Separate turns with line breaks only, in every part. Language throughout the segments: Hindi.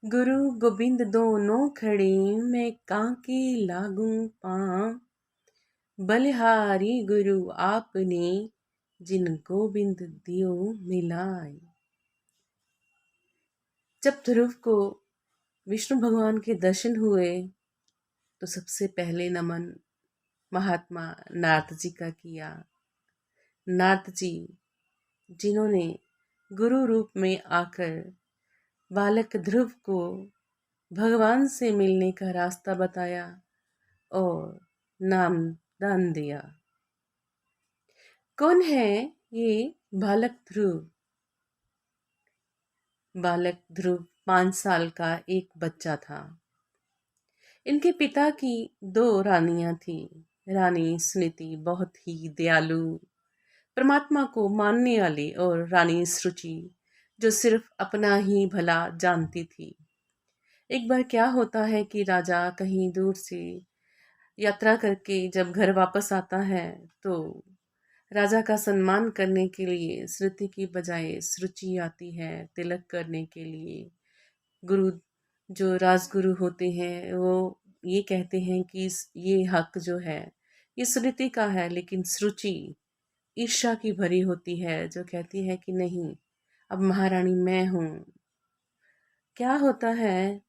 गुरु गोबिंद दोनों खड़े, मैं कांके लागूं पाँव। बलिहारी गुरु आपने, जिन गोबिंद दियो मिलाए। जब ध्रुव को विष्णु भगवान के दर्शन हुए तो सबसे पहले नमन महात्मा नारद जी का किया। नारद जी जिन्होंने गुरु रूप में आकर बालक ध्रुव को भगवान से मिलने का रास्ता बताया और नाम दान दिया। कौन है ये बालक ध्रुव? बालक ध्रुव 5 साल का एक बच्चा था। इनके पिता की 2 रानियां थी। रानी सुनीति बहुत ही दयालु, परमात्मा को मानने वाली, और रानी सुरुचि जो सिर्फ अपना ही भला जानती थी। एक बार क्या होता है कि राजा कहीं दूर से यात्रा करके जब घर वापस आता है तो राजा का सम्मान करने के लिए श्रुति की बजाय सुरुचि आती है तिलक करने के लिए। गुरु जो राजगुरु होते हैं वो ये कहते हैं कि ये हक जो है ये श्रुति का है, लेकिन सुरुचि ईर्ष्या की भरी होती है जो कहती है कि नहीं, अब महारानी मैं हूँ। क्या होता है,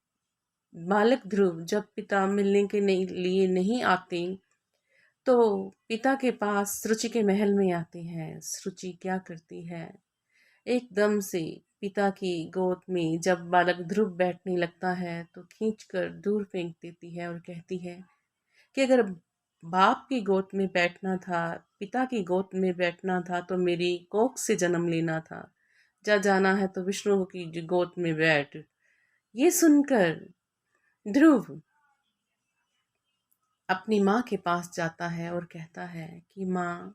बालक ध्रुव जब पिता मिलने के लिए नहीं आते तो पिता के पास रुचि के महल में आते हैं। रुचि क्या करती है, एकदम से पिता की गोद में जब बालक ध्रुव बैठने लगता है तो खींचकर दूर फेंक देती है और कहती है कि अगर बाप की गोद में बैठना था, पिता की गोद में बैठना था तो मेरी कोख से जन्म लेना था। जा जाना है तो विष्णु की गोद में बैठ। ये सुनकर ध्रुव अपनी माँ के पास जाता है और कहता है कि माँ,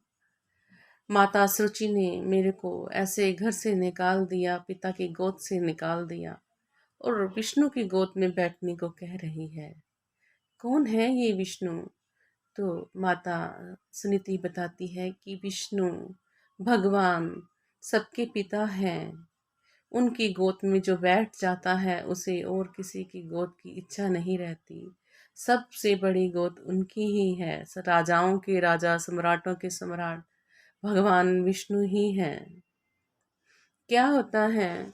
माता सुरुचि ने मेरे को ऐसे घर से निकाल दिया, पिता की गोद से निकाल दिया और विष्णु की गोद में बैठने को कह रही है। कौन है ये विष्णु? तो माता सुनीति बताती है कि विष्णु भगवान सबके पिता हैं। उनकी गोद में जो बैठ जाता है उसे और किसी की गोद की इच्छा नहीं रहती। सबसे बड़ी गोद उनकी ही है। राजाओं के राजा, सम्राटों के सम्राट भगवान विष्णु ही हैं। क्या होता है,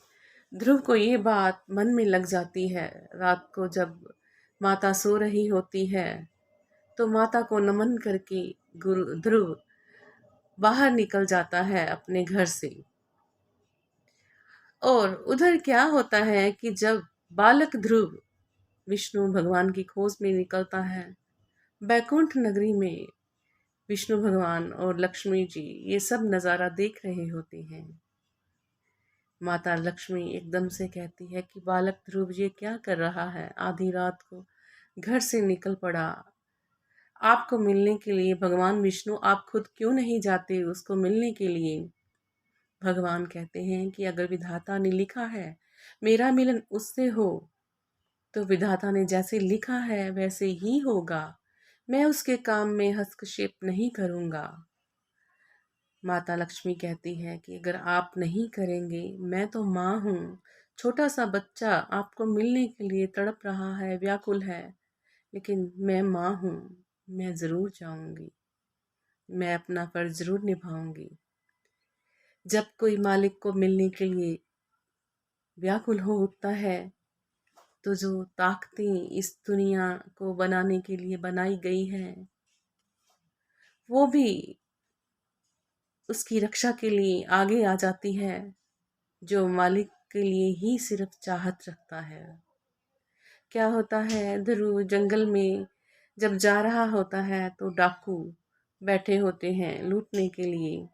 ध्रुव को ये बात मन में लग जाती है। रात को जब माता सो रही होती है तो माता को नमन करके गुरु ध्रुव बाहर निकल जाता है अपने घर से। और उधर क्या होता है कि जब बालक ध्रुव विष्णु भगवान की खोज में निकलता है, बैकुंठ नगरी में विष्णु भगवान और लक्ष्मी जी ये सब नज़ारा देख रहे होते हैं। माता लक्ष्मी एकदम से कहती है कि बालक ध्रुव ये क्या कर रहा है, आधी रात को घर से निकल पड़ा आपको मिलने के लिए। भगवान विष्णु आप खुद क्यों नहीं जाते उसको मिलने के लिए? भगवान कहते हैं कि अगर विधाता ने लिखा है मेरा मिलन उससे हो तो विधाता ने जैसे लिखा है वैसे ही होगा। मैं उसके काम में हस्तक्षेप नहीं करूंगा। माता लक्ष्मी कहती है कि अगर आप नहीं करेंगे, मैं तो माँ हूँ, छोटा सा बच्चा आपको मिलने के लिए तड़प रहा है, व्याकुल है, लेकिन मैं माँ हूँ, मैं ज़रूर जाऊंगी, मैं अपना फर्ज ज़रूर निभाऊंगी। जब कोई मालिक को मिलने के लिए व्याकुल हो उठता है तो जो ताकतें इस दुनिया को बनाने के लिए बनाई गई हैं वो भी उसकी रक्षा के लिए आगे आ जाती है, जो मालिक के लिए ही सिर्फ चाहत रखता है। क्या होता है, ध्रुव जंगल में जब जा रहा होता है तो डाकू बैठे होते हैं लूटने के लिए।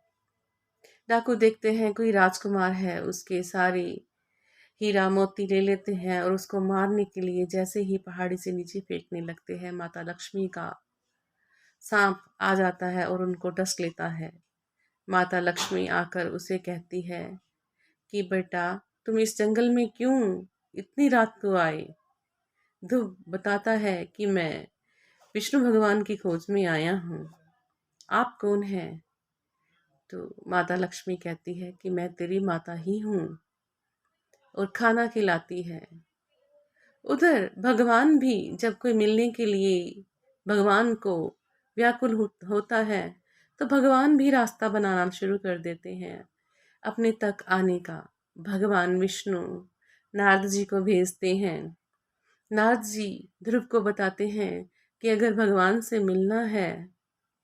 डाकू देखते हैं कोई राजकुमार है, उसके सारे हीरा मोती ले लेते हैं और उसको मारने के लिए जैसे ही पहाड़ी से नीचे फेंकने लगते हैं, माता लक्ष्मी का सांप आ जाता है और उनको डस लेता है। माता लक्ष्मी आकर उसे कहती है कि बेटा, तुम इस जंगल में क्यों इतनी रात को आए? ध्रुव बताता है कि मैं विष्णु भगवान की खोज में आया हूँ। आप कौन हैं? तो माता लक्ष्मी कहती है कि मैं तेरी माता ही हूँ और खाना खिलाती है। उधर भगवान भी जब कोई मिलने के लिए भगवान को व्याकुल होता है, तो भगवान भी रास्ता बनाना शुरू कर देते हैं अपने तक आने का। भगवान विष्णु नारद जी को भेजते हैं। नारद जी ध्रुव को बताते हैं कि अगर भगवान से मिलना है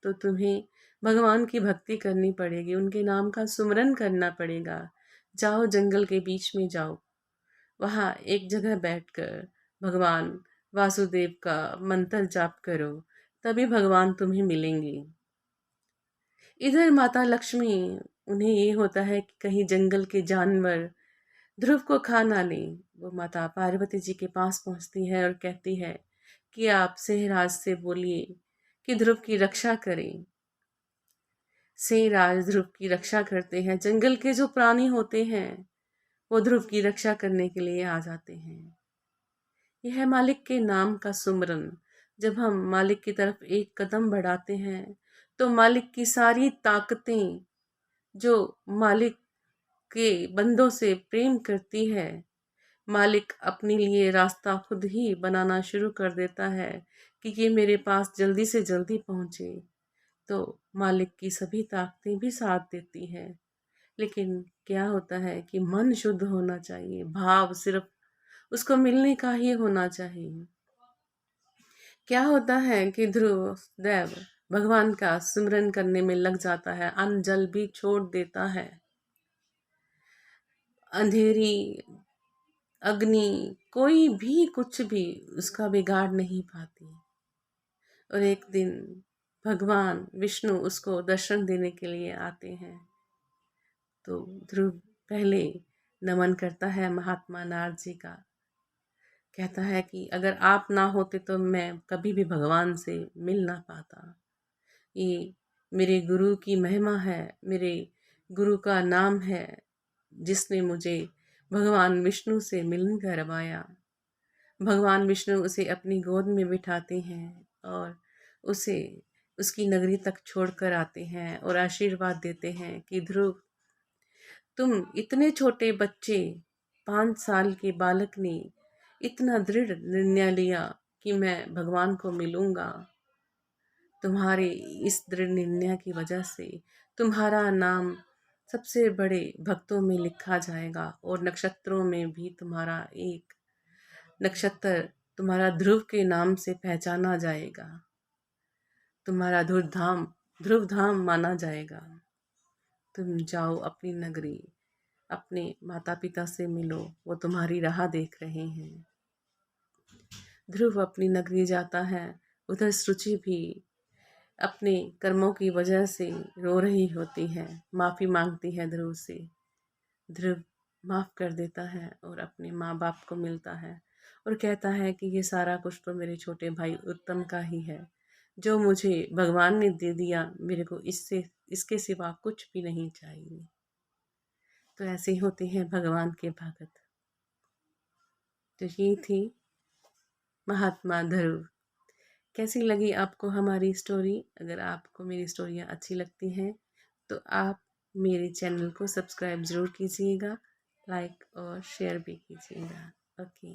तो तुम्हें भगवान की भक्ति करनी पड़ेगी, उनके नाम का सुमरन करना पड़ेगा। जाओ, जंगल के बीच में जाओ, वहाँ एक जगह बैठकर भगवान वासुदेव का मंत्र जाप करो, तभी भगवान तुम्हें मिलेंगे। इधर माता लक्ष्मी, उन्हें ये होता है कि कहीं जंगल के जानवर ध्रुव को खा ना ले। वो माता पार्वती जी के पास पहुंचती है और कहती है कि आप सेहराज से बोलिए कि ध्रुव की रक्षा करें। सेहराज ध्रुव की रक्षा करते हैं। जंगल के जो प्राणी होते हैं वो ध्रुव की रक्षा करने के लिए आ जाते हैं। यह है मालिक के नाम का सुमरन। जब हम मालिक की तरफ एक कदम बढ़ाते हैं तो मालिक की सारी ताकतें, जो मालिक के बंदों से प्रेम करती है, मालिक अपने लिए रास्ता खुद ही बनाना शुरू कर देता है कि ये मेरे पास जल्दी से जल्दी पहुंचे। तो मालिक की सभी ताकतें भी साथ देती है। लेकिन क्या होता है कि मन शुद्ध होना चाहिए, भाव सिर्फ उसको मिलने का ही होना चाहिए। क्या होता है कि ध्रुव देव भगवान का सुमिरन करने में लग जाता है, अन्न जल भी छोड़ देता है। अंधेरी अग्नि कोई भी कुछ भी उसका बिगाड़ नहीं पाती। और एक दिन भगवान विष्णु उसको दर्शन देने के लिए आते हैं। तो ध्रुव पहले नमन करता है महात्मा नारद जी का। कहता है कि अगर आप ना होते तो मैं कभी भी भगवान से मिल ना पाता। ये मेरे गुरु की महिमा है, मेरे गुरु का नाम है, जिसने मुझे भगवान विष्णु से मिलन करवाया। भगवान विष्णु उसे अपनी गोद में बिठाते हैं और उसे उसकी नगरी तक छोड़कर आते हैं और आशीर्वाद देते हैं कि ध्रुव, तुम इतने छोटे बच्चे, 5 साल के बालक ने इतना दृढ़ निर्णय लिया कि मैं भगवान को मिलूंगा। तुम्हारे इस दृढ़ निर्णय की वजह से तुम्हारा नाम सबसे बड़े भक्तों में लिखा जाएगा और नक्षत्रों में भी तुम्हारा एक नक्षत्र, तुम्हारा ध्रुव के नाम से पहचाना जाएगा। तुम्हारा ध्रुव धाम माना जाएगा। तुम जाओ अपनी नगरी, अपने माता पिता से मिलो, वो तुम्हारी राह देख रहे हैं। ध्रुव अपनी नगरी जाता है। उधर सुरुचि भी अपने कर्मों की वजह से रो रही होती है, माफ़ी मांगती है ध्रुव से। ध्रुव माफ़ कर देता है और अपने माँ बाप को मिलता है और कहता है कि ये सारा कुछ तो मेरे छोटे भाई उत्तम का ही है, जो मुझे भगवान ने दे दिया, मेरे को इसके सिवा कुछ भी नहीं चाहिए। तो ऐसे ही होते हैं भगवान के भगत। तो ये थी महात्मा ध्रुव। कैसी लगी आपको हमारी स्टोरी? अगर आपको मेरी स्टोरियाँ अच्छी लगती हैं तो आप मेरे चैनल को सब्सक्राइब ज़रूर कीजिएगा, लाइक और शेयर भी कीजिएगा। ओके।